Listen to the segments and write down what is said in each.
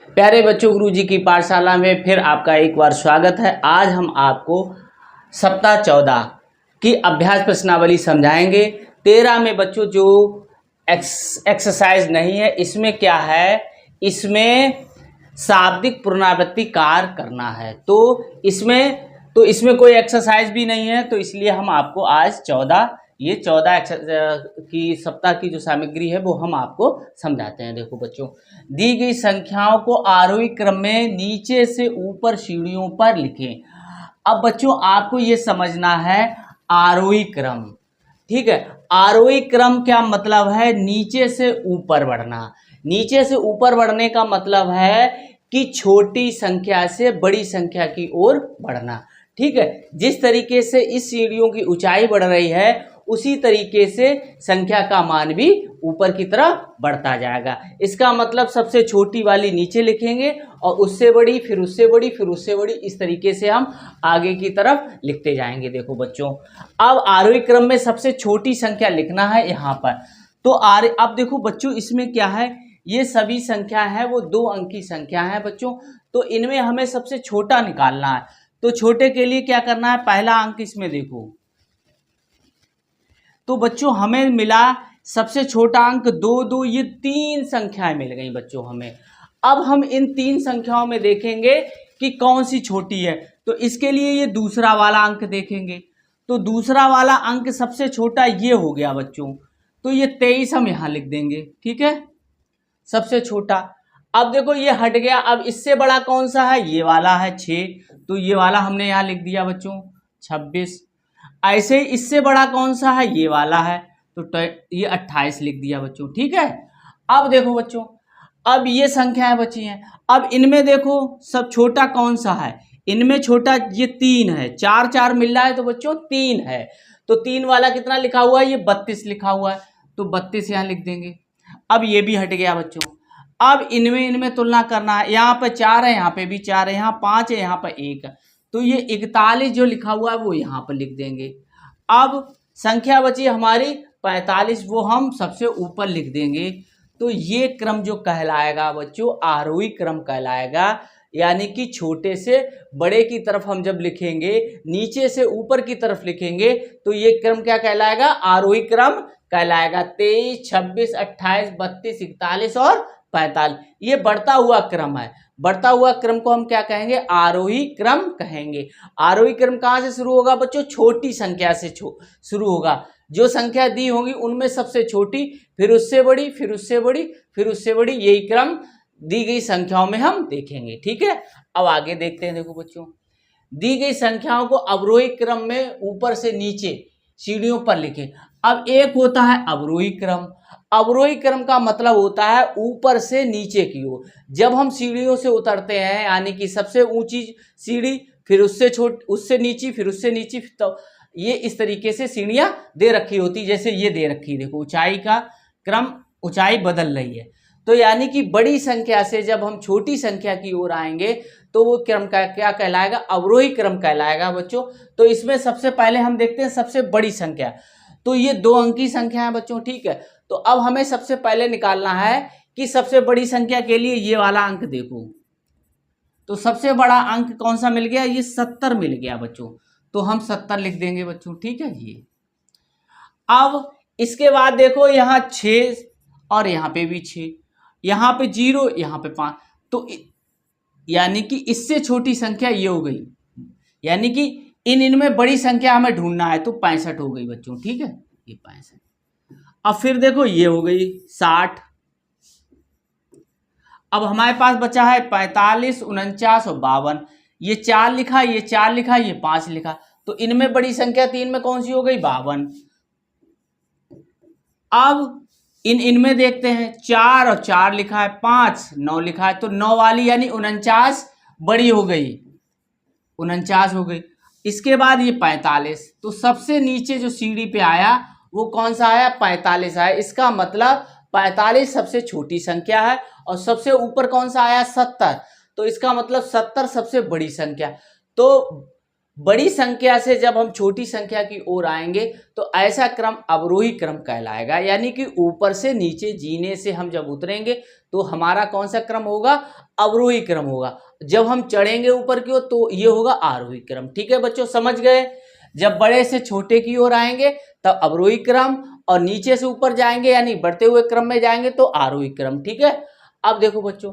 प्यारे बच्चों, गुरुजी की पाठशाला में फिर आपका एक बार स्वागत है। आज हम आपको सप्ताह 14 की अभ्यास प्रश्नावली समझाएंगे। 13 में बच्चों जो एक्सरसाइज नहीं है, इसमें क्या है, इसमें शाब्दिक पुनरावृत्ति कार्य करना है। तो इसमें कोई एक्सरसाइज भी नहीं है, तो इसलिए हम आपको आज 14 की सप्ताह की जो सामग्री है वो हम आपको समझाते हैं। देखो बच्चों, दी गई संख्याओं को आरोही क्रम में नीचे से ऊपर सीढ़ियों पर लिखें। अब बच्चों आपको ये समझना है आरोही क्रम, ठीक है। आरोही क्रम क्या मतलब है? नीचे से ऊपर बढ़ना। नीचे से ऊपर बढ़ने का मतलब है कि छोटी संख्या से बड़ी संख्या की ओर बढ़ना, ठीक है। जिस तरीके से इस सीढ़ियों की ऊंचाई बढ़ रही है, उसी तरीके से संख्या का मान भी ऊपर की तरफ बढ़ता जाएगा। इसका मतलब सबसे छोटी वाली नीचे लिखेंगे और उससे बड़ी, फिर उससे बड़ी, फिर उससे बड़ी, इस तरीके से हम आगे की तरफ लिखते जाएंगे। देखो बच्चों, अब आरोही क्रम में सबसे छोटी संख्या लिखना है यहाँ पर। तो अब देखो बच्चों, इसमें क्या है, ये सभी संख्या है वो 2 अंक की संख्या है बच्चों। तो इनमें हमें सबसे छोटा निकालना है। तो छोटे के लिए क्या करना है, पहला अंक इसमें देखो, तो बच्चों हमें मिला सबसे छोटा अंक 2, ये 3 संख्याएं मिल गई बच्चों हमें। अब हम इन 3 संख्याओं में देखेंगे कि कौन सी छोटी है। तो इसके लिए ये दूसरा वाला अंक देखेंगे। तो दूसरा वाला अंक सबसे छोटा ये हो गया बच्चों। तो ये 23 हम यहाँ लिख देंगे, ठीक है, सबसे छोटा। अब देखो ये हट गया। अब इससे बड़ा कौन सा है? ये वाला है 6, तो ये वाला हमने यहाँ लिख दिया बच्चों 26। ऐसे ही इससे बड़ा कौन सा है? ये वाला है, तो ये 28 लिख दिया बच्चों, ठीक है। अब देखो बच्चों, अब ये संख्याएं बची हैं। अब इनमें देखो सब छोटा कौन सा है? इनमें छोटा ये 3 है। 4 4 मिल रहा है तो बच्चों 3 है। तो 3 वाला कितना लिखा हुआ है? ये 32 लिखा हुआ है, तो 32 यहाँ लिख देंगे। अब ये भी हट गया बच्चों। अब इनमें तुलना करना है। यहाँ पे 4 है, यहाँ पे भी 4 है, यहाँ 5 है, यहाँ पे 1 है, तो ये 41 जो लिखा हुआ है वो यहाँ पर लिख देंगे। अब संख्या बची हमारी 45, वो हम सबसे ऊपर लिख देंगे। तो ये क्रम जो कहलाएगा बच्चों आरोही क्रम कहलाएगा। यानी कि छोटे से बड़े की तरफ हम जब लिखेंगे, नीचे से ऊपर की तरफ लिखेंगे, तो ये क्रम क्या कहलाएगा? आरोही क्रम कहलाएगा। 23, 26, 28, 32, 41 और 45, ये बढ़ता हुआ क्रम है। बढ़ता हुआ क्रम को हम क्या कहेंगे? आरोही क्रम कहेंगे। आरोही क्रम कहाँ से शुरू होगा बच्चों? छोटी संख्या से शुरू होगा। जो संख्या दी होगी उनमें सबसे छोटी, फिर उससे बड़ी, फिर उससे बड़ी, फिर उससे बड़ी, यही क्रम दी गई संख्याओं में हम देखेंगे, ठीक है। अब आगे देखते हैं। देखो बच्चों, दी गई संख्याओं को अवरोही क्रम में ऊपर से नीचे सीढ़ियों पर लिखें। अब एक होता है अवरोही क्रम। अवरोही क्रम का मतलब होता है ऊपर से नीचे की ओर। जब हम सीढ़ियों से उतरते हैं, यानी कि सबसे ऊंची सीढ़ी, फिर उससे नीची, फिर उससे नीची, तो ये इस तरीके से सीढ़ियां दे रखी होती, जैसे ये दे रखी। देखो ऊंचाई का क्रम, ऊंचाई बदल रही है। तो यानी कि बड़ी संख्या से जब हम छोटी संख्या की ओर आएंगे तो वो क्रम का क्या कहलाएगा? अवरोही क्रम कहलाएगा बच्चों। तो इसमें सबसे पहले हम देखते हैं सबसे बड़ी संख्या। तो ये 2 अंकी संख्या है बच्चों, ठीक है। तो अब हमें सबसे पहले निकालना है कि सबसे बड़ी संख्या के लिए ये वाला अंक देखो। तो सबसे बड़ा अंक कौन सा मिल गया? ये 70 मिल गया बच्चों। तो हम 70 लिख देंगे बच्चों, ठीक है जी। अब इसके बाद देखो यहाँ 6 और यहाँ पे भी 6, यहाँ पे 0, यहाँ पे 5, तो यानी कि इससे छोटी संख्या ये हो गई। यानी कि इनमें बड़ी संख्या हमें ढूंढना है, तो 65 हो गई बच्चों, ठीक है, ये 65। अब फिर देखो ये हो गई 60। अब हमारे पास बचा है 45, 49 और 52। ये 4 लिखा, ये 4 लिखा, ये 5 लिखा, तो इनमें बड़ी संख्या 3 में कौन सी हो गई? 52। अब इनमें देखते हैं, 4 और 4 लिखा है, 5, 9 लिखा है, तो 9 वाली यानी 49 बड़ी हो गई, 49 हो गई। इसके बाद ये 45, तो सबसे नीचे जो सीढ़ी पे आया वो कौन सा आया? 45 आया। इसका मतलब 45 सबसे छोटी संख्या है, और सबसे ऊपर कौन सा आया? 70, तो इसका मतलब 70 सबसे बड़ी संख्या। तो बड़ी संख्या से जब हम छोटी संख्या की ओर आएंगे तो ऐसा क्रम अवरोही क्रम कहलाएगा, यानी कि ऊपर से नीचे जीने से हम जब उतरेंगे तो हमारा कौन सा क्रम होगा, अवरोही क्रम होगा। जब हम चढ़ेंगे ऊपर की ओर तो ये होगा आरोही क्रम। ठीक है बच्चों, समझ गए। जब बड़े से छोटे की ओर आएंगे तब अवरोही क्रम, और नीचे से ऊपर जाएंगे यानी बढ़ते हुए क्रम में जाएंगे तो आरोही क्रम। ठीक है। अब देखो बच्चों,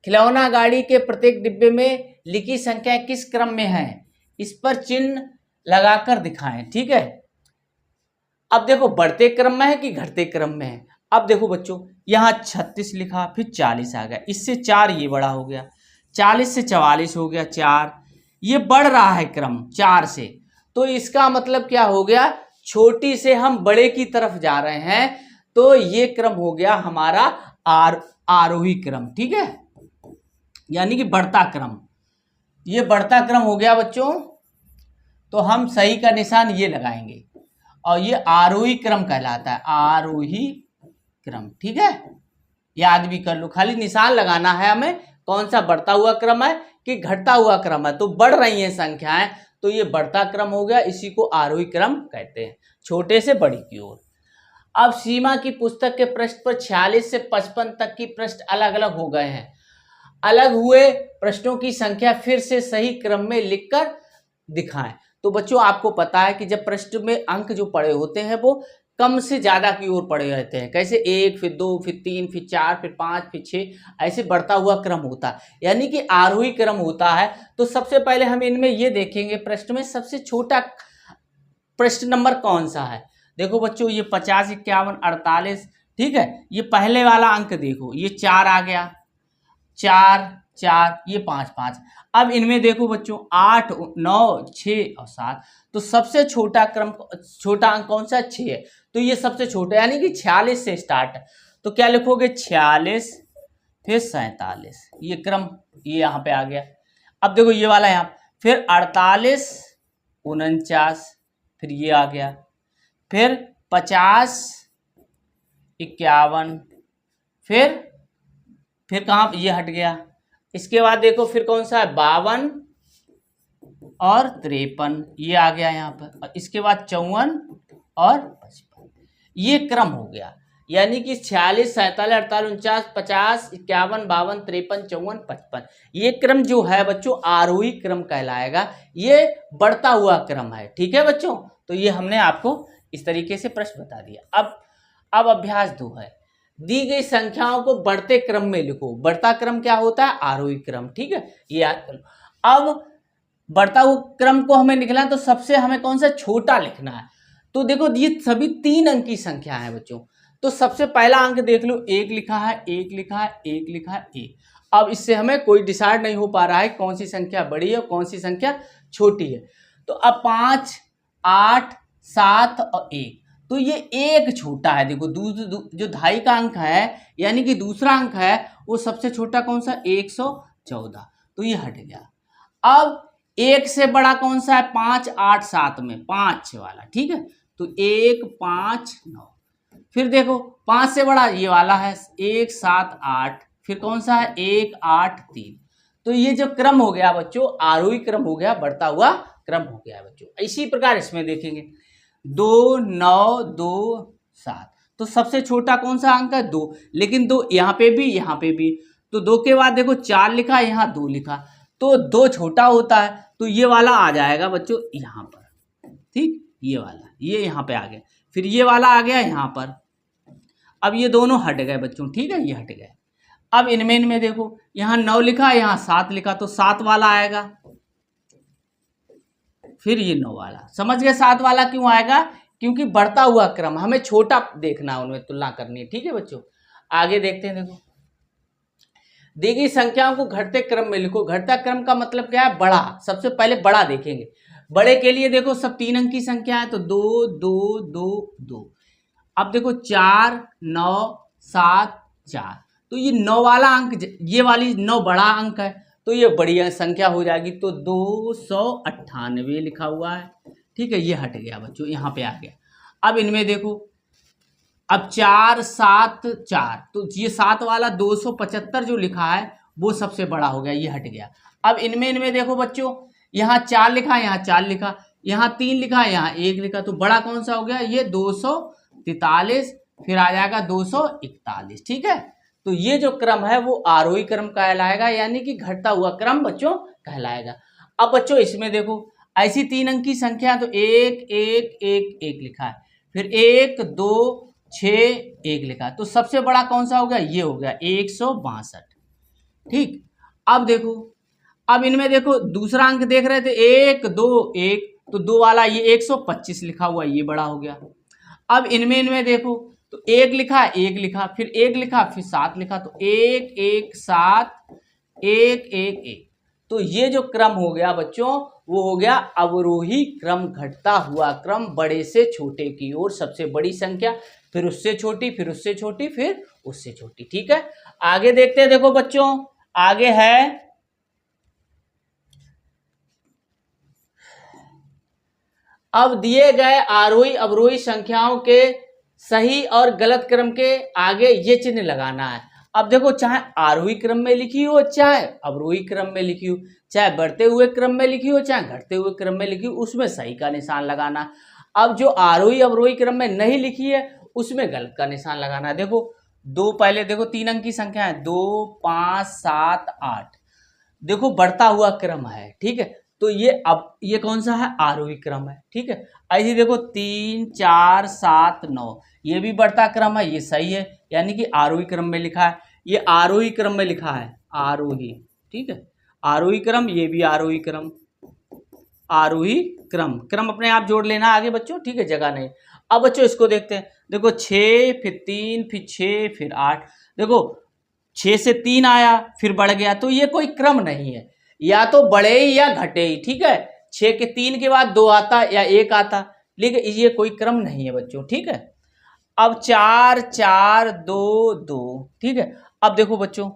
खिलौना गाड़ी के प्रत्येक डिब्बे में लिखी संख्या किस क्रम में है, इस पर चिन्ह लगाकर दिखाएं। ठीक है। अब देखो बढ़ते क्रम में है कि घटते क्रम में है। अब देखो बच्चों, यहाँ 36 लिखा, फिर 40 आ गया, इससे 4 ये बड़ा हो गया, 40 से 44 हो गया 4, ये बढ़ रहा है क्रम 4 से, तो इसका मतलब क्या हो गया, छोटी से हम बड़े की तरफ जा रहे हैं, तो ये क्रम हो गया हमारा आरोही क्रम। ठीक है, यानी कि बढ़ता क्रम, ये बढ़ता क्रम हो गया बच्चों। तो हम सही का निशान ये लगाएंगे, और ये आरोही क्रम कहलाता है, आरोही क्रम। ठीक है, याद भी कर लो, खाली निशान लगाना है हमें, कौन सा बढ़ता हुआ क्रम है कि घटता हुआ क्रम है। तो बढ़ रही हैं संख्याएं, तो ये बढ़ता क्रम हो गया, इसी को आरोही क्रम कहते हैं, छोटे से बड़ी की ओर। अब सीमा की पुस्तक के पृष्ठ पर 46 से 55 तक की पृष्ठ अलग अलग हो गए हैं। अलग हुए प्रश्नों की संख्या फिर से सही क्रम में लिखकर दिखाएं। तो बच्चों आपको पता है कि जब पृष्ठ में अंक जो पड़े होते हैं वो कम से ज्यादा की ओर पड़े रहते हैं, कैसे 1 फिर 2 फिर 3 फिर 4 फिर 5 फिर 6, ऐसे बढ़ता हुआ क्रम होता है, यानी कि आरोही क्रम होता है। तो सबसे पहले हम इनमें ये देखेंगे, पृष्ठ में सबसे छोटा पृष्ठ नंबर कौन सा है। देखो बच्चों, ये 50, 51, 48। ठीक है, ये पहले वाला अंक देखो, ये 4 आ गया, 4 4, ये 5 5। अब इनमें देखो बच्चों 8 9 6 और 7, तो सबसे छोटा अंक कौन सा, 6 है, तो ये सबसे छोटा, यानी कि 46 से स्टार्ट है। तो क्या लिखोगे, 46 फिर 47, ये क्रम ये यहाँ पे आ गया। अब देखो ये वाला यहाँ, फिर 48 49, फिर ये आ गया, फिर 50 51, फिर कहाँ ये हट गया। इसके बाद देखो फिर कौन सा है, 52 और 53, ये आ गया यहाँ पर। और इसके बाद 54 और 55, ये क्रम हो गया, यानी कि 46 47 48 49 50 51 52 53 54 55, ये क्रम जो है बच्चों आरोही क्रम कहलाएगा, ये बढ़ता हुआ क्रम है। ठीक है बच्चों, तो ये हमने आपको इस तरीके से प्रश्न बता दिया। अब अभ्यास 2 है, दी गई संख्याओं को बढ़ते क्रम में लिखो। बढ़ता क्रम क्या होता है, आरोही क्रम। ठीक है, ये याद कर लो। अब बढ़ता हुआ क्रम को हमें लिखना है, तो सबसे हमें कौन सा छोटा लिखना है। तो देखो ये सभी 3 अंक की संख्या है बच्चों, तो सबसे पहला अंक देख लो, 1 लिखा है 1 लिखा है 1 लिखा है 1। अब इससे हमें कोई डिसाइड नहीं हो पा रहा है कौन सी संख्या बड़ी है और कौन सी संख्या छोटी है। तो अब 5 8 7 और 1, तो ये 1 छोटा है। देखो जो धाई का अंक है, यानी कि दूसरा अंक है, वो सबसे छोटा कौन सा, 114, तो ये हट गया। अब 1 से बड़ा कौन सा है, 5 8 7 में 5 वाला। ठीक है, तो 1 5 9, फिर देखो 5 से बड़ा ये वाला है 1 7 8, फिर कौन सा है 1 8 3। तो ये जो क्रम हो गया बच्चों आरोही क्रम हो गया, बढ़ता हुआ क्रम हो गया बच्चों। इसी प्रकार इसमें देखेंगे 2 9 2 7, तो सबसे छोटा कौन सा अंक है, 2, लेकिन 2 यहाँ पे भी, तो 2 के बाद देखो 4 लिखा, यहाँ 2 लिखा, तो 2 छोटा होता है, तो ये वाला आ जाएगा बच्चों यहाँ पर। ठीक, ये वाला ये यहाँ पे आ गया, फिर ये वाला आ गया यहाँ पर। अब ये दोनों हट गए बच्चों। ठीक है, ये हट गए। अब इनमें देखो यहाँ 9 लिखा, यहाँ 7 लिखा, तो 7 वाला आएगा, फिर ये 9 वाला। समझ गए 7 वाला क्यों आएगा, क्योंकि बढ़ता हुआ क्रम, हमें छोटा देखना है, उनमें तुलना करनी है। ठीक है बच्चों, आगे देखते हैं। देखो दी गई संख्याओं को घटते क्रम में लिखो। घटता क्रम का मतलब क्या है, बड़ा। सबसे पहले बड़ा देखेंगे। बड़े के लिए देखो सब 3 अंक की संख्या है, तो 2 2 2 2। अब देखो 4 9 7 4, तो ये 9 वाला अंक, ये वाली 9 बड़ा अंक है, तो ये बड़ी संख्या हो जाएगी, तो 298 लिखा हुआ है। ठीक है, ये हट गया बच्चों, यहाँ पे आ गया। अब इनमें देखो, अब 4 7 4, तो ये 7 वाला 275 जो लिखा है वो सबसे बड़ा हो गया, ये हट गया। अब इनमें देखो बच्चों, यहाँ 4 लिखा, यहाँ 4 लिखा, यहाँ 3 लिखा, यहाँ 1 लिखा, तो बड़ा कौन सा हो गया, ये 243, फिर आ जाएगा 241, ठीक है। तो ये जो क्रम है वो आरोही क्रम कहलाएगा, यानी कि घटता हुआ क्रम बच्चों कहलाएगा। अब बच्चों इसमें देखो ऐसी 3 अंक की संख्या, तो 1 1 1 1 लिखा है, फिर 1 2 6 1 लिखा, तो सबसे बड़ा कौन सा हो गया, ये हो गया 162, ठीक। अब देखो, अब इनमें देखो दूसरा अंक देख रहे थे 1 2 1, तो 2 वाला ये 125 लिखा हुआ, ये बड़ा हो गया। अब इनमें देखो तो 1 लिखा 1 लिखा, फिर 1 लिखा, फिर 7 लिखा, तो 1 1 7 1 1 1, तो ये जो क्रम हो गया बच्चों वो हो गया अवरोही क्रम, घटता हुआ क्रम, बड़े से छोटे की ओर, सबसे बड़ी संख्या, फिर उससे छोटी, फिर उससे छोटी, फिर उससे छोटी, ठीक है। आगे देखते हैं, देखो बच्चों आगे है अब दिए गए आरोही अवरोही संख्याओं के सही और गलत क्रम के आगे ये चिन्ह लगाना है। अब देखो चाहे आरोही क्रम में लिखी हो, चाहे अवरोही क्रम में लिखी हो, चाहे बढ़ते हुए क्रम में लिखी हो, चाहे घटते हुए क्रम में लिखी हो, उसमें सही का निशान लगाना। अब जो आरोही अवरोही क्रम में नहीं लिखी है उसमें गलत का निशान लगाना। देखो दो, पहले देखो 3 अंक की संख्या है, 2 5 7 8, देखो बढ़ता हुआ क्रम है, ठीक है, तो ये अब ये कौन सा है, आरोही क्रम है, ठीक है। ऐसे देखो 3 4 7 9, ये भी बढ़ता क्रम है, ये सही है, यानी कि आरोही क्रम में लिखा है, ये आरोही क्रम में लिखा है, आरोही, ठीक है, आरोही क्रम, ये भी आरोही क्रम, आरोही क्रम, क्रम अपने आप जोड़ लेना आगे बच्चों, ठीक है, जगह नहीं। अब बच्चों इसको देखते हैं, देखो 6 फिर 3 फिर 6 फिर 8, देखो 6 से 3 आया फिर बढ़ गया, तो ये कोई क्रम नहीं है, या तो बढ़े ही या घटे ही, ठीक है। 6 के 3 के बाद 2 आता या 1 आता, लेकिन ये कोई क्रम नहीं है बच्चों, ठीक है। अब 4 4 2 2, ठीक है। अब देखो बच्चों,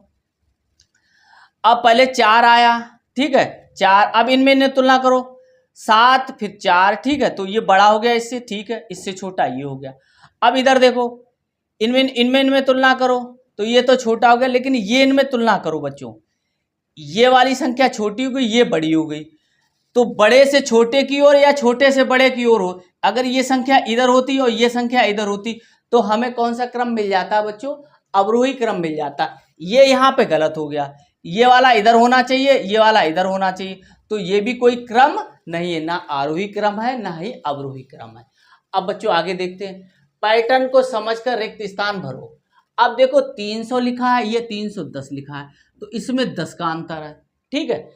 अब पहले 4 आया, ठीक है, 4, अब इनमें तुलना करो, 7 फिर 4, ठीक है, तो ये बड़ा हो गया इससे, ठीक है, इससे छोटा ये हो गया। अब इधर देखो, इनमें तुलना करो, तो ये तो छोटा हो गया, लेकिन ये इनमें तुलना करो बच्चों, ये वाली संख्या छोटी हो गई, ये बड़ी हो गई, तो बड़े से छोटे की ओर या छोटे से बड़े की ओर हो, अगर ये संख्या इधर होती और ये संख्या इधर होती तो हमें कौन सा क्रम मिल जाता बच्चों, अवरोही क्रम मिल जाता। ये यहाँ पे गलत हो गया, ये वाला इधर होना चाहिए, ये वाला इधर होना चाहिए, तो ये भी कोई क्रम नहीं है, ना आरोही क्रम है ना ही अवरोही क्रम है। अब बच्चों आगे देखते हैं, पैटर्न को समझकर रिक्त स्थान भरो। अब देखो 300 लिखा है, ये 310 लिखा है, तो इसमें 10 का अंतर है, ठीक है।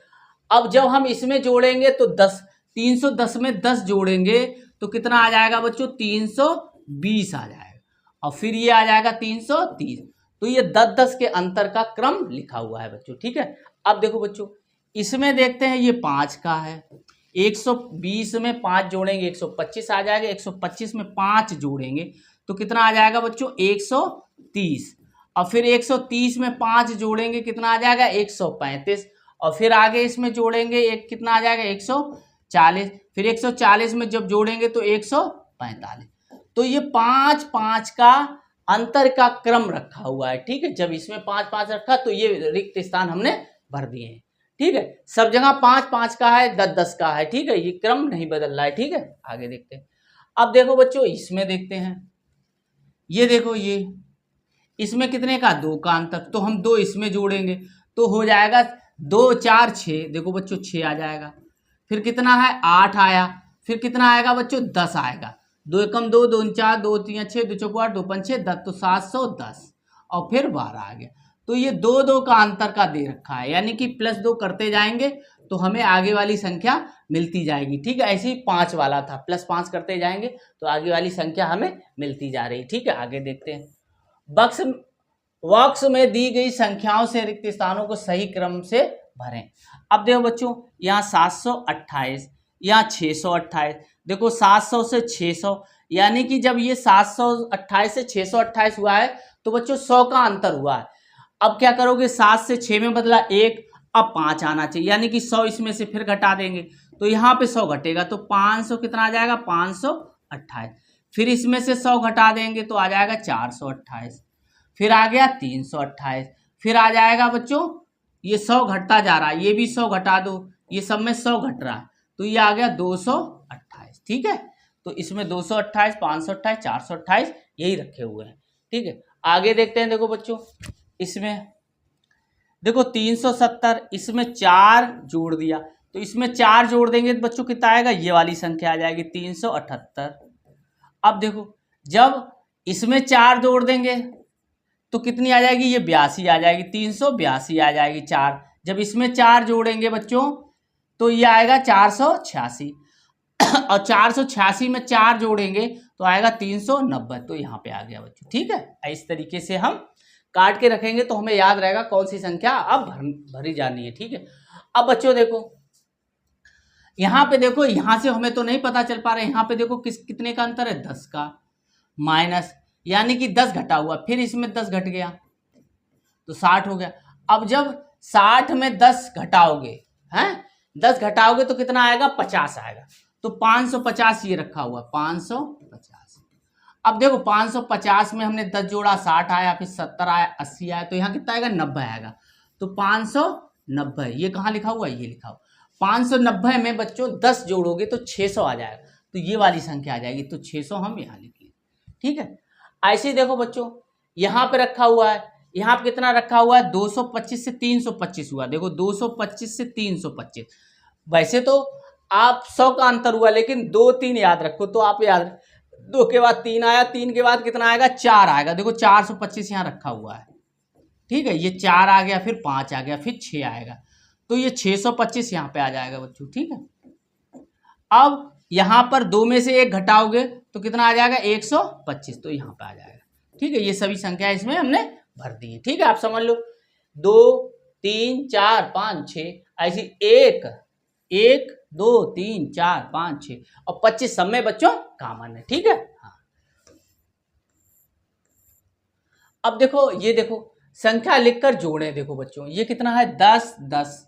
अब जब हम इसमें जोड़ेंगे तो 10, 310 में 10 जोड़ेंगे तो कितना आ जाएगा बच्चों, 320 आ जाएगा, और फिर ये आ जाएगा 330, तो ये 10-10 के अंतर का क्रम लिखा हुआ है बच्चों, ठीक है। अब देखो बच्चों इसमें देखते हैं, ये 5 का है, 120 में 5 जोड़ेंगे 125 आ जाएगा, 125 में 5 जोड़ेंगे तो कितना आ जाएगा बच्चों, 130, और फिर 130 में 5 जोड़ेंगे कितना आ जाएगा, 135, और फिर आगे इसमें जोड़ेंगे एक कितना आ जाएगा, 140, फिर 140 में जब जोड़ेंगे तो 145, तो ये 5 5 का अंतर का क्रम रखा हुआ है, ठीक है। जब इसमें 5 5 रखा तो ये रिक्त स्थान हमने भर दिए हैं, ठीक है। सब जगह 5 5 का है, 10 10 का है, ठीक है, ये क्रम नहीं बदल रहा है, ठीक है। आगे देखते हैं, अब देखो बच्चों इसमें देखते हैं, ये देखो ये इसमें कितने का, 2 का अंतर, तो हम 2 इसमें जोड़ेंगे तो हो जाएगा 2 4 6, देखो बच्चों 6 आ जाएगा, फिर कितना है 8 आया, फिर कितना आएगा बच्चों 10 आएगा, 2 एकम 2 2 4 2 3 6 2 चौको 8 2 5 6 10, तो 710, और फिर 12 आ गया, तो ये 2 2 का अंतर का दे रखा है, यानी कि +2 करते जाएंगे तो हमें आगे वाली संख्या मिलती जाएगी, ठीक है। ऐसे ही 5 वाला था, +5 करते जाएंगे तो आगे वाली संख्या हमें मिलती जा रही, ठीक है। आगे देखते हैं, बॉक्स में दी गई संख्याओं से रिक्त स्थानों को सही क्रम से भरें। अब देखो बच्चों यहाँ 728, यहाँ 628, देखो 700 से 600, यानी कि जब ये 728 से 628 हुआ है तो बच्चों 100 का अंतर हुआ है। अब क्या करोगे, 7 से 6 में बदला 1, अब 5 आना चाहिए, यानी कि 100 इसमें से फिर घटा देंगे तो यहाँ पे 100 घटेगा, तो 500 कितना आ जाएगा, 528, फिर इसमें से 100 घटा देंगे तो आ जाएगा 428, फिर आ गया 328, फिर आ जाएगा बच्चों ये 100 घटता जा रहा है, ये भी 100 घटा दो, ये सब में 100 घट रहा है, तो ये आ गया 228। ठीक है, तो इसमें 228, 528, 428 यही रखे हुए हैं। ठीक है, आगे देखते हैं। देखो बच्चों, इसमें देखो 370, इसमें 4 जोड़ दिया, तो इसमें 4 जोड़ देंगे तो बच्चों कितना आएगा, ये वाली संख्या आ जाएगी 378। अब देखो, जब इसमें 4 जोड़ देंगे तो कितनी आ जाएगी, ये 82 आ जाएगी, 382 आ जाएगी 4। जब इसमें 4 जोड़ेंगे बच्चों तो ये आएगा 486, और 486 में 4 जोड़ेंगे तो आएगा 390। तो यहाँ पे आ गया बच्चों। ठीक है, इस तरीके से हम काट के रखेंगे तो हमें याद रहेगा कौन सी संख्या अब भरी जानी है। ठीक है, अब बच्चों देखो, यहाँ पे देखो, यहाँ से हमें तो नहीं पता चल पा रहा है, यहाँ पे देखो कितने का अंतर है, 10 का, माइनस यानी कि 10 घटा हुआ, फिर इसमें 10 घट गया तो 60 हो गया। अब जब 60 में 10 घटाओगे, हैं 10 घटाओगे तो कितना आएगा, 50 आएगा। तो 550 ये रखा हुआ, 550। अब देखो 550 में हमने 10 जोड़ा, 60 आया, फिर 70 आया, 80 आया, तो यहाँ कितना आएगा, 90 आएगा। तो 590 ये कहाँ लिखा हुआ है, ये लिखा हुआ। 590 में बच्चों 10 जोड़ोगे तो 600 आ जाएगा, तो ये वाली संख्या आ जाएगी, तो 600 हम यहाँ लिख लेंगे। ठीक है, ऐसे ही देखो बच्चों, यहाँ पे रखा हुआ है, यहाँ पे कितना रखा हुआ है, 225 से 325 हुआ। देखो 225 से 325, वैसे तो आप 100 का अंतर हुआ, लेकिन 2 3 याद रखो, तो आप याद, 2 के बाद 3 आया, 3 के बाद कितना आएगा, 4 आएगा। देखो 425 यहाँ रखा हुआ है। ठीक है, ये 4 आ गया, फिर 5 आ गया, फिर 6 आएगा, तो ये 625 यहाँ पे आ जाएगा बच्चों। ठीक है, अब यहाँ पर 2 में से 1 घटाओगे तो कितना आ जाएगा, 125, तो यहाँ पे आ जाएगा। ठीक है, ये सभी संख्या इसमें हमने भर दी है। ठीक है, आप समझ लो, 2 3 4 5 6 ऐसी 1 1 2 3 4 5 6 और 25 सब में बच्चों कॉमन है। ठीक है, हाँ। अब देखो, ये देखो संख्या लिखकर जोड़ें। देखो बच्चों, ये कितना है, 10 10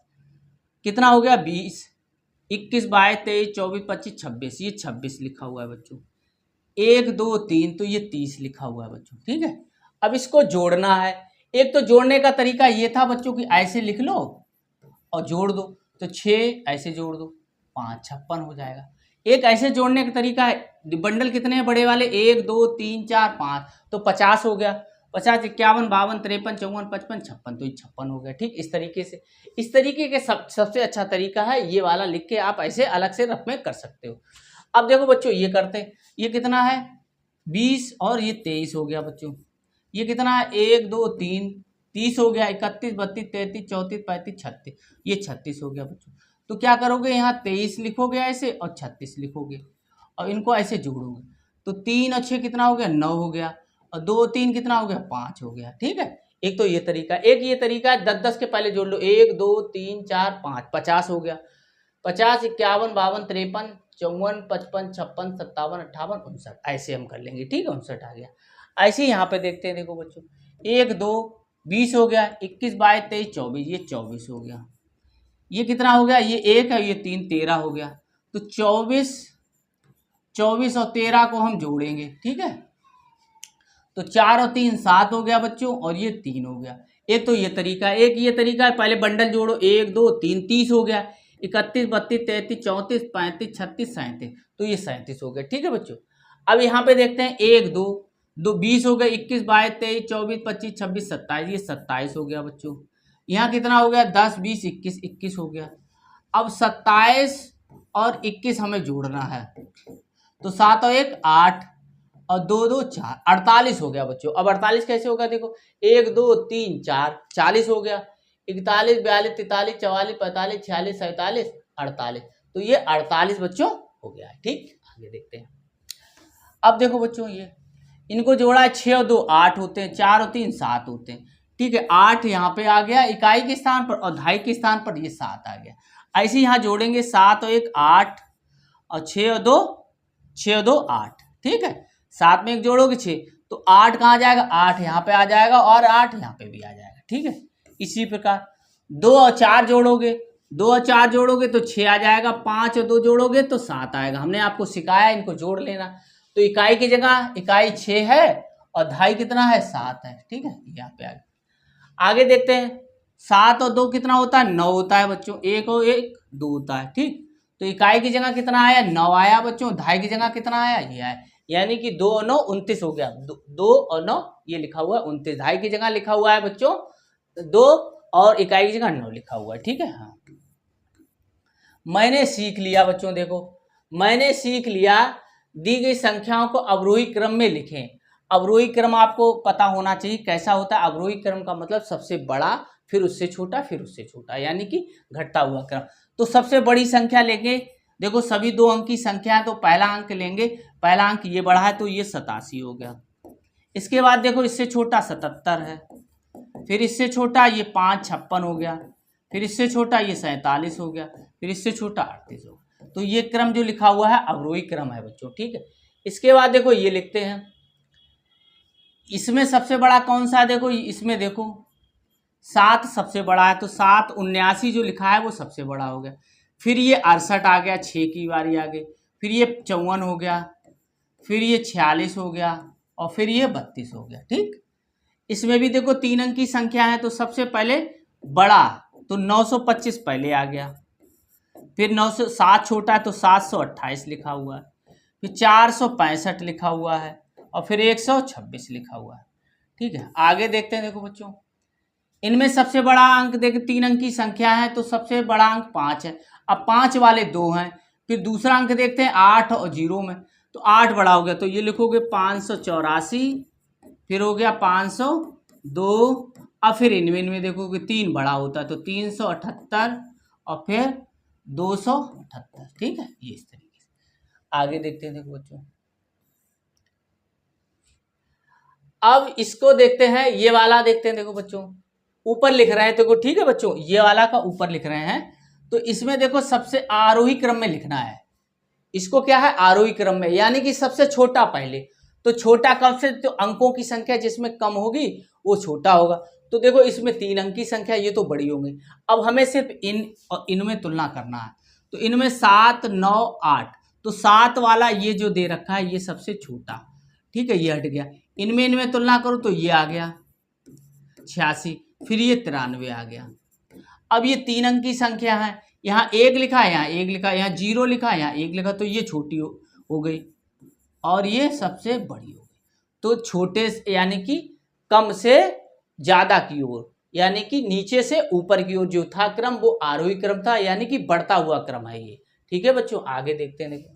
कितना हो गया, 20, 21 22 23 24 25 26, ये 26 लिखा हुआ है बच्चों। 1 2 3, तो ये 30 लिखा हुआ है बच्चों। ठीक है, अब इसको जोड़ना है। एक तो जोड़ने का तरीका ये था बच्चों कि ऐसे लिख लो और जोड़ दो, तो 6 ऐसे जोड़ दो, 5 56 हो जाएगा। एक ऐसे जोड़ने का तरीका है, बंडल कितने हैं बड़े वाले, 1 2 3 4 5, तो 50 हो गया, 50 51 52 53 54 55 56, तो ये 56 हो गया। ठीक, इस तरीके से, इस तरीके के सबसे अच्छा तरीका है ये वाला, लिख के आप ऐसे अलग से रफ में कर सकते हो। अब देखो बच्चों, ये करते हैं, ये कितना है, 20 और ये 23 हो गया बच्चों। ये कितना है, 1 2 3 30 हो गया, 31 32 33 34 35 36, ये 36 हो गया बच्चों। तो क्या करोगे, यहाँ 23 लिखोगे ऐसे और 36 लिखोगे और इनको ऐसे जोड़ोगे, तो 3 और 6 कितना हो गया, 9 हो गया, और 2 3 कितना हो गया, 5 हो गया। ठीक है, एक तो ये तरीका, एक ये तरीका है 10 10 के पहले जोड़ लो, 1 2 3 4 5, 50 हो गया, 50 51 52 53 54 55 56 57 58 59, ऐसे हम कर लेंगे। ठीक है, 59 आ गया। ऐसे ही यहाँ पे देखते हैं, देखो बच्चों, 1 2 20 हो गया, 21 22 23 24, ये 24 हो गया। ये कितना हो गया, ये 1 है, ये 3 13 हो गया। तो 24 24 और 13 को हम जोड़ेंगे। ठीक है, तो 4 और 3 7 हो गया बच्चों, और ये 3 हो गया। एक तो ये तरीका है, एक ये तरीका है, पहले बंडल जोड़ो, 1 2 3 30 हो गया, 31 32 33 34 35 36 37, तो ये 37 हो गया। ठीक है बच्चों, अब यहाँ पे देखते हैं, 1 2 2 20 हो गया, 21 22 23 24 25 26 27, ये 27 हो गया बच्चों। यहाँ कितना हो गया, 10 20 21 21 हो गया। अब 27 और 21 हमें जोड़ना है, तो 7 और 1 8 और 2 2 4, 48 हो गया बच्चों। अब 48 कैसे होगा, देखो 1 2 3 4 40 हो गया, 41 42 43 44 45 46 47 48, तो ये 48 बच्चों हो गया है। ठीक, आगे देखते हैं। अब देखो बच्चों, ये इनको जोड़ा है, 6 और 2 8 होते हैं, 4 और 3 7 होते हैं। ठीक है, 8 यहाँ पे आ गया इकाई के स्थान पर, और दहाई के स्थान पर ये 7 आ गया। ऐसे यहाँ जोड़ेंगे, 7 और 1 8 और 6 और 2 8। ठीक है, 7 में 1 जोड़ोगे 6, तो 8 कहाँ जाएगा, 8 यहाँ पे आ जाएगा, और 8 यहाँ पे भी आ जाएगा। ठीक है, इसी प्रकार 2 और 4 जोड़ोगे, 2 और 4 जोड़ोगे तो 6 आ जाएगा, 5 और 2 जोड़ोगे तो 7 आएगा। हमने आपको सिखाया इनको जोड़ लेना, तो इकाई की जगह इकाई 6 है और दहाई कितना है, 7 है। ठीक है, यहाँ पे आगे देखते हैं, 7 और 2 कितना होता है, 9 होता है बच्चों। 1 और 1 2 होता है, ठीक। तो इकाई की जगह कितना आया, 9 आया बच्चों। दहाई की जगह कितना आया, ये आया। यानी कि 2 और 9 29 हो गया। 2 और 9 ये लिखा हुआ है 29। दहाई की जगह लिखा हुआ है बच्चों 2 और इकाई की जगह 9 लिखा हुआ है, ठीक है। हाँ, मैंने सीख लिया बच्चों, देखो मैंने सीख लिया दी गई संख्याओं को अवरोही क्रम में लिखें। अवरोही क्रम आपको पता होना चाहिए कैसा होता है। अवरोही क्रम का मतलब सबसे बड़ा, फिर उससे छोटा, फिर उससे छोटा, यानी कि घटता हुआ क्रम। तो सबसे बड़ी संख्या लेंगे, देखो सभी 2 अंक की संख्या है तो पहला अंक लेंगे। पहला अंक ये बड़ा है तो ये 87 हो गया। इसके बाद देखो इससे छोटा 77 है, फिर इससे छोटा ये 5 56 हो गया, फिर इससे छोटा ये 47 हो गया, फिर इससे छोटा 38 हो गया। तो ये क्रम जो लिखा हुआ है अवरोही क्रम है बच्चों, ठीक है। इसके बाद देखो ये लिखते हैं, इसमें सबसे बड़ा कौन सा है, देखो इसमें देखो 7 सबसे बड़ा है तो 7 79 जो लिखा है वो सबसे बड़ा हो गया। फिर ये 68 आ गया, 6 की बारी आ गई। फिर ये 54 हो गया, फिर ये 46 हो गया और फिर ये 32 हो गया, ठीक। इसमें भी देखो 3 अंक की संख्या है तो सबसे पहले बड़ा तो 925 पहले आ गया। फिर 907 छोटा है तो 728 लिखा हुआ है, फिर 465 लिखा हुआ है और फिर 126 लिखा हुआ है, ठीक है। आगे देखते हैं, देखो बच्चों इनमें सबसे बड़ा अंक देखो 3 अंक की संख्या है तो सबसे बड़ा अंक 5 है। अब 5 वाले 2 हैं। फिर दूसरा अंक देखते हैं 8 और 0 में, तो 8 बड़ा हो गया तो ये लिखोगे 584, फिर हो गया 502। अब फिर इनमें देखोगे 3 बड़ा होता है तो 378 और फिर 278, ठीक है। ये इस तरीके से आगे देखते हैं, देखो बच्चों अब इसको देखते हैं, ये वाला देखते हैं। देखो बच्चों ऊपर लिख रहे हैं, देखो ठीक है बच्चों, ये वाला का ऊपर लिख रहे हैं तो इसमें देखो सबसे आरोही क्रम में लिखना है। इसको क्या है, आरोही क्रम में, यानी कि सबसे छोटा पहले। तो छोटा कब से, तो अंकों की संख्या जिसमें कम होगी वो छोटा होगा। तो देखो इसमें 3 अंक की संख्या ये तो बड़ी होंगी। अब हमें सिर्फ इन और इनमें तुलना करना है। तो इनमें 7 9 8, तो 7 वाला ये जो दे रखा है ये सबसे छोटा, ठीक है, ये हट गया। इनमें तुलना करो तो ये आ गया 86, फिर ये 93 आ गया। अब ये 3 अंक की संख्या है, यहाँ 1 लिखा है, यहाँ 1 लिखा है, यहाँ 0 लिखा है, यहाँ 1 लिखा, तो ये छोटी हो गई और ये सबसे बड़ी हो गई। तो छोटे यानी कि कम से ज्यादा की ओर, यानी कि नीचे से ऊपर की ओर जो था क्रम वो आरोही क्रम था, यानी कि बढ़ता हुआ क्रम है ये, ठीक है बच्चों। आगे देखते हैं, देखो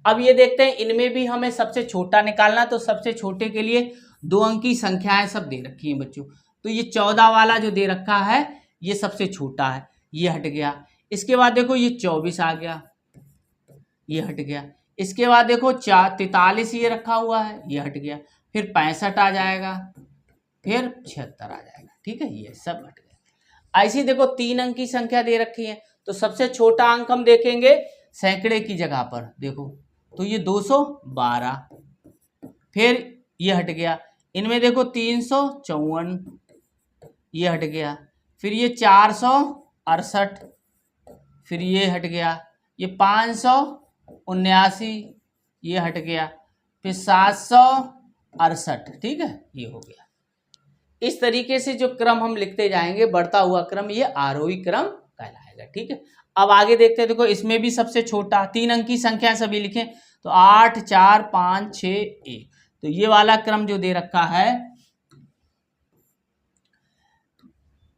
अब ये देखते हैं इनमें भी हमें सबसे छोटा निकालना। तो सबसे छोटे के लिए 2 अंक की संख्याएं सब दे रखी हैं बच्चों। तो ये 14 वाला जो दे रखा है ये सबसे छोटा है, ये हट गया। इसके बाद देखो ये 24 आ गया, ये हट गया। इसके बाद देखो 43 ये रखा हुआ है, ये हट गया। फिर 65 आ जाएगा, फिर 76 आ जाएगा, ठीक है, ये सब हट गया। ऐसी देखो 3 अंक की संख्या दे रखी है तो सबसे छोटा अंक हम देखेंगे सैकड़े की जगह पर, देखो तो ये 212, फिर ये हट गया। इनमें देखो 354, ये हट गया। फिर ये 468, फिर ये हट गया। ये 579, ये हट गया। फिर 768, ठीक है, ये हो गया। इस तरीके से जो क्रम हम लिखते जाएंगे बढ़ता हुआ क्रम, ये आरोही क्रम कहलाएगा, ठीक है। अब आगे देखते हैं, देखो इसमें भी सबसे छोटा 3 अंक की संख्या सभी लिखें तो 8 4 5 6 1। तो ये वाला क्रम जो दे रखा है,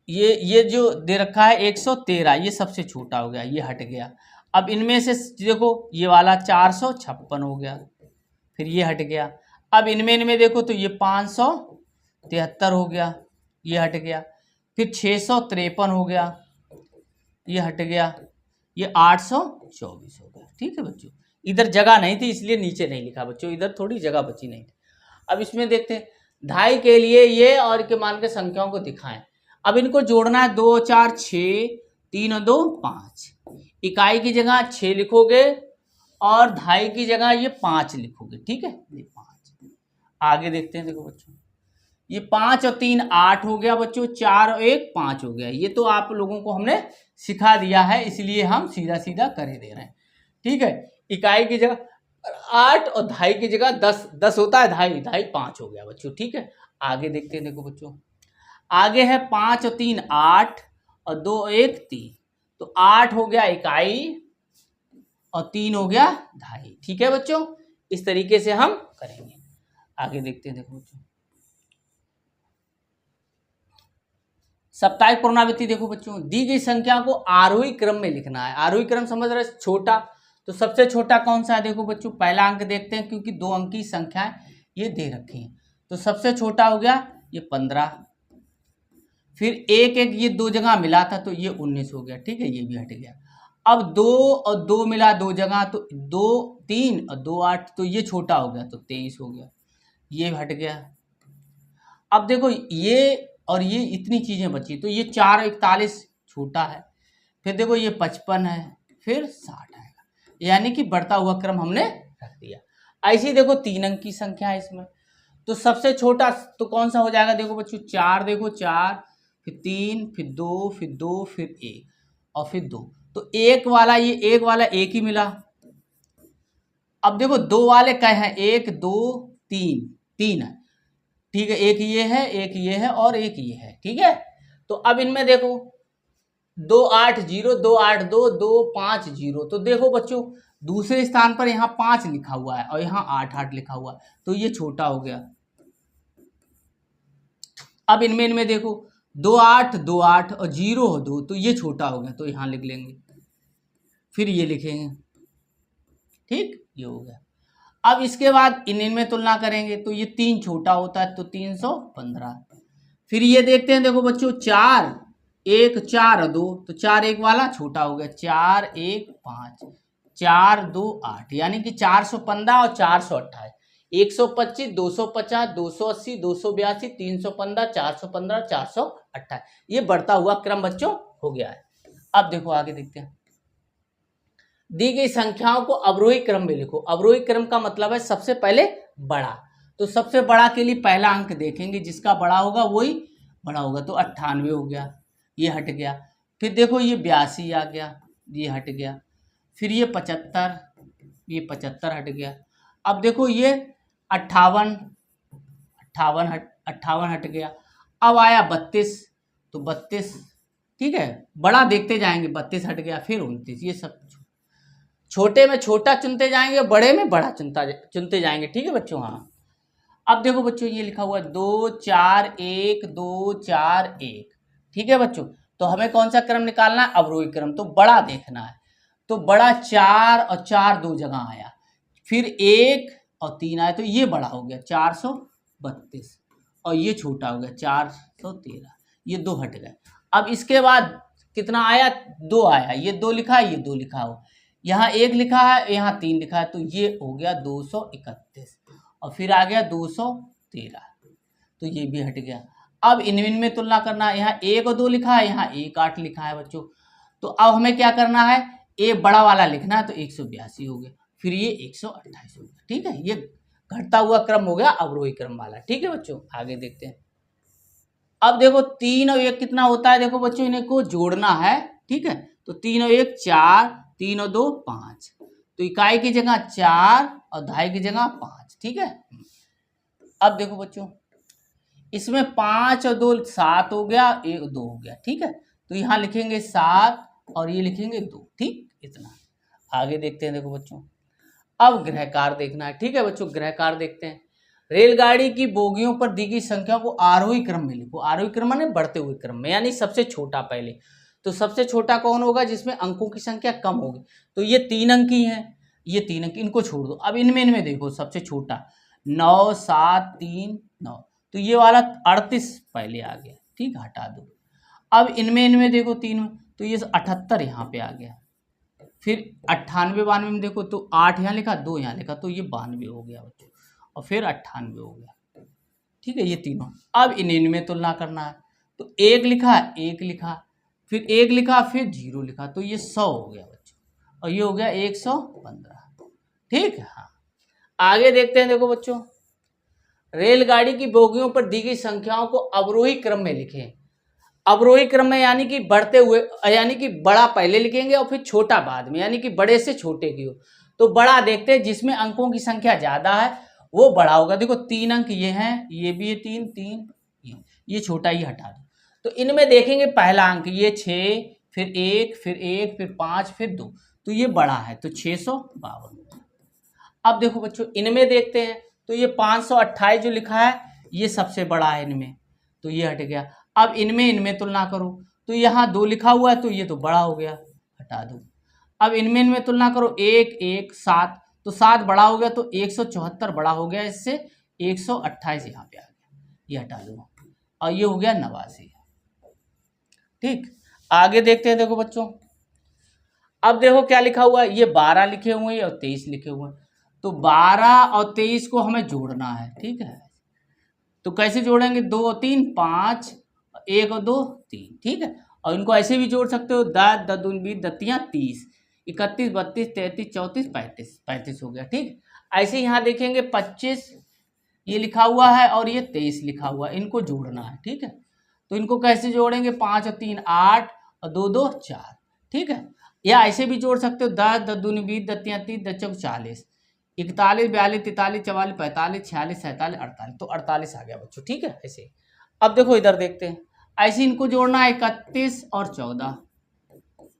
ये जो दे रखा है 113, ये सबसे छोटा हो गया, ये हट गया। अब इनमें से देखो ये वाला 456 हो गया, फिर ये हट गया। अब इनमें देखो तो ये 573 हो गया, ये हट गया। फिर 653 हो गया, ये हट गया। ये 824 हो गया, ठीक है बच्चों। इधर जगह नहीं थी इसलिए नीचे नहीं लिखा बच्चों, इधर थोड़ी जगह बची नहीं थी। अब इसमें देखते हैं ढाई के लिए ये और के मान के संख्याओं को दिखाएं। अब इनको जोड़ना है, 2 4 6, 3 और 2 5। इकाई की जगह 6 लिखोगे और ढाई की जगह ये 5 लिखोगे, ठीक है, ये 5। आगे देखते हैं, देखो बच्चों ये 5 और 3 8 हो गया बच्चों, 4 और 1 5 हो गया। ये तो आप लोगों को हमने सिखा दिया है इसलिए हम सीधा सीधा कर दे रहे हैं, ठीक है। इकाई की जगह 8 और ढाई की जगह 10 10 होता है, ढाई 5 हो गया बच्चों, ठीक है। आगे देखते हैं, देखो बच्चों आगे है 5 और 3 8 और 2 1 3, तो 8 हो गया इकाई और 3 हो गया ढाई। ठीक है बच्चों, इस तरीके से हम करेंगे। आगे देखते हैं, देखो बच्चों साप्ताहिक पुनरावृत्ति। देखो बच्चों, दी गई संख्या को आरोही क्रम में लिखना है। आरोही क्रम समझ रहे, छोटा, तो सबसे छोटा कौन सा है? देखो बच्चों पहला अंक देखते हैं, क्योंकि 2 अंक की संख्याएं ये दे रखी हैं। तो सबसे छोटा हो गया ये 15, फिर 1 1 ये 2 जगह मिला था तो ये 19 हो गया। ठीक है, ये भी हट गया। अब 2 और 2 मिला 2 जगह, तो 2 3 और 2 8, तो ये छोटा हो गया तो 23 हो गया, ये हट गया। अब देखो ये और ये इतनी चीजें बची, तो ये 4 41 छोटा है, फिर देखो ये 55 है, फिर 60 आएगा, यानी कि बढ़ता हुआ क्रम हमने रख दिया। ऐसे ही देखो 3 अंक की संख्या है इसमें, तो सबसे छोटा तो कौन सा हो जाएगा? देखो बच्चों 4, देखो 4, फिर 3, फिर 2, फिर 2, फिर 1 और फिर 2, तो एक वाला ये एक वाला एक ही मिला। अब देखो 2 वाले कहे हैं? 1 2 3, 3 है। ठीक है, एक ये है, एक ये है और एक ये है। ठीक है, तो अब इनमें देखो 2 8 0 2 8 2 2 5 0, तो देखो बच्चों दूसरे स्थान पर यहाँ 5 लिखा हुआ है और यहाँ 8 8 लिखा हुआ है, तो ये छोटा हो गया। अब इनमें देखो 2 8 2 8 और 0 2, तो ये छोटा हो गया, तो यहाँ लिख लेंगे, फिर ये लिखेंगे। ठीक, ये हो गया। अब इसके बाद इनमें तुलना करेंगे, तो ये 3 छोटा होता है, तो 315। फिर ये देखते हैं, देखो बच्चों 4 1 4 2, तो 4 1 वाला छोटा हो गया, 4 1 5 4 2 8, यानी कि 415 और 428, 125 250 280 282 315 415 428, ये बढ़ता हुआ क्रम बच्चों हो गया है। अब देखो आगे देखते हैं, दी गई संख्याओं को अवरोही क्रम में लिखो। अवरोही क्रम का मतलब है सबसे पहले बड़ा, तो सबसे बड़ा के लिए पहला अंक देखेंगे, जिसका बड़ा होगा वही बड़ा होगा, तो 98 हो गया, ये हट गया। फिर देखो ये 82 आ गया, ये हट गया। फिर ये 75, ये 75 हट गया। अब देखो ये 58 58 हट गया। अब आया 32, तो 32, ठीक है, बड़ा देखते जाएंगे, 32 हट गया, फिर 29, ये सब छोटे में छोटा चुनते जाएंगे, बड़े में बड़ा चुनते जाएंगे। ठीक है बच्चों, हाँ। अब देखो बच्चों ये लिखा हुआ है 2 4 1 2 4 1। ठीक है बच्चों, तो हमें कौन सा क्रम निकालना है? अवरोही क्रम, तो बड़ा देखना है। तो बड़ा 4 और 4 2 जगह आया, फिर 1 और 3 आया, तो ये बड़ा हो गया 432 और ये छोटा हो गया 413, ये 2 हट गए। अब इसके बाद कितना आया? 2 आया, ये 2 लिखा है, ये 2 लिखा हो, यहाँ 1 लिखा है, यहाँ 3 लिखा है, तो ये हो गया 231 और फिर आ गया 213, तो ये भी हट गया। अब इनमें तुलना करना है, यहाँ 1 और 2 लिखा है, यहाँ 1 8 लिखा है बच्चों, तो अब हमें क्या करना है? ये बड़ा वाला लिखना है, तो 182 हो गया, फिर ये 128 हो गया। ठीक है, ये घटता हुआ क्रम हो गया अवरोही क्रम वाला। ठीक है बच्चों, आगे देखते हैं। अब देखो 3 और 1 कितना होता है? देखो बच्चों इन्हें को जोड़ना है। ठीक है, तो 3 और 1 4, 3 और 2 5, तो इकाई की जगह 4 और दहाई की जगह 5। ठीक है, अब देखो बच्चों इसमें 5 और 2 7 हो गया, 1 2 हो गया। ठीक है, तो यहाँ लिखेंगे 7 और ये लिखेंगे 2। ठीक, इतना। आगे देखते हैं, देखो बच्चों अब ग्रहकार देखना है। ठीक है बच्चों, ग्रहकार देखते हैं। रेलगाड़ी की बोगियों पर दी गई संख्या को आरोही क्रम में लिखो। आरोही क्रम माने बढ़ते हुए क्रम में, यानी सबसे छोटा पहले। तो सबसे छोटा कौन होगा? जिसमें अंकों की संख्या कम होगी, तो ये 3 अंक ही है, ये 3 अंक, इनको छोड़ दो। अब इनमें देखो सबसे छोटा 9 7 3 9, तो ये वाला 38 पहले आ गया। ठीक, हटा दो। अब इनमें देखो 3, तो ये 78 यहाँ पे आ गया। फिर 98 92 में देखो, तो 8 यहाँ लिखा, 2 यहाँ लिखा, तो ये 92 हो गया बच्चों, और फिर 98 हो गया। ठीक है, ये तीनों। अब इनमें तुलना करना है, तो 1 लिखा, 1 लिखा, फिर 1 लिखा, फिर 0 लिखा, तो ये 100 हो गया बच्चों, और ये हो गया 115। ठीक है, हाँ। आगे देखते हैं, देखो बच्चों रेलगाड़ी की बोगियों पर दी गई संख्याओं को अवरोही क्रम में लिखें। अवरोही क्रम में यानी कि बढ़ते हुए, यानी कि बड़ा पहले लिखेंगे और फिर छोटा बाद में, यानी कि बड़े से छोटे की हो। तो बड़ा देखते हैं, जिसमें अंकों की संख्या ज्यादा है वो बड़ा होगा। देखो 3 अंक ये हैं, ये भी है 3 3, ये छोटा ही हटा दो। तो इनमें देखेंगे पहला अंक ये 6, फिर 1, फिर 1, फिर 5, फिर 2, तो ये बड़ा है तो 652। अब देखो बच्चों इनमें देखते हैं तो ये 528 जो लिखा है ये सबसे बड़ा है इनमें, तो ये हट गया। अब इनमें तुलना करो तो यहाँ 2 लिखा हुआ है तो ये तो बड़ा हो गया, हटा दो। अब इनमें तुलना करो 1, 1, 7, तो 7 बड़ा हो गया तो 174 बड़ा हो गया, इससे 128 यहाँ पे आ गया, ये हटा दो और ये हो गया 89। ठीक, आगे देखते हैं। देखो बच्चों अब देखो क्या लिखा हुआ है, ये 12 लिखे हुए हैं और 23 लिखे हुए हैं, तो 12 और 23 को हमें जोड़ना है। ठीक है, तो कैसे जोड़ेंगे, 2 और 3 5, 1 और 2 3। ठीक है, और इनको ऐसे भी जोड़ सकते हो 10, 10 दूनी 20, 10 30, 31, 32, 33, 34, 35, 35 हो गया। ठीक, ऐसे यहाँ देखेंगे 25 ये लिखा हुआ है और ये 23 लिखा हुआ है, इनको जोड़ना है। ठीक है, तो इनको कैसे जोड़ेंगे, 5 और 3 8 और 2 2 4। ठीक है, या ऐसे भी जोड़ सकते हो 10, 10 दूनी 20, 10 3 30, 10 चौक 40, 41, 42, 43, 44, 45, 46, 47, 48, तो 48 आ गया बच्चों। ठीक है, ऐसे। अब देखो इधर देखते हैं, ऐसे इनको जोड़ना है 31 और 14,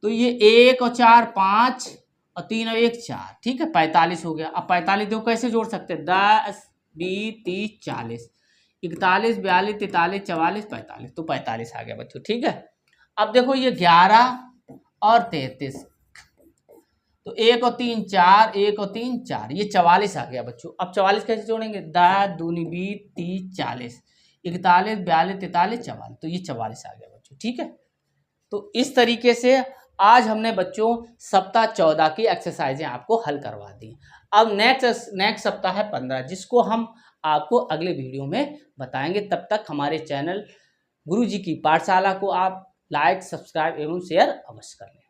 तो ये 1 और 4 5 और 3 और 1 4। ठीक है, 45 हो गया। अब 45 देखो कैसे जोड़ सकते हैं, 10 20 30 40, 41 42 43 44 45, तो 45 आ गया बच्चों। ठीक है, अब देखो ये 11 और 33, तो 1 और 3 4, 1 और 3 4, ये 44 आ गया बच्चों। अब 44 कैसे जोड़ेंगे, 10 दूनी 20 30 40, 41 42 43 44, तो ये 44 आ गया बच्चों। ठीक है, तो इस तरीके से आज हमने बच्चों सप्ताह 14 की एक्सरसाइजें आपको हल करवा दी। अब नेक्स्ट सप्ताह है 15, जिसको हम आपको अगले वीडियो में बताएंगे। तब तक हमारे चैनल गुरुजी की पाठशाला को आप लाइक सब्सक्राइब एवं शेयर अवश्य कर लें।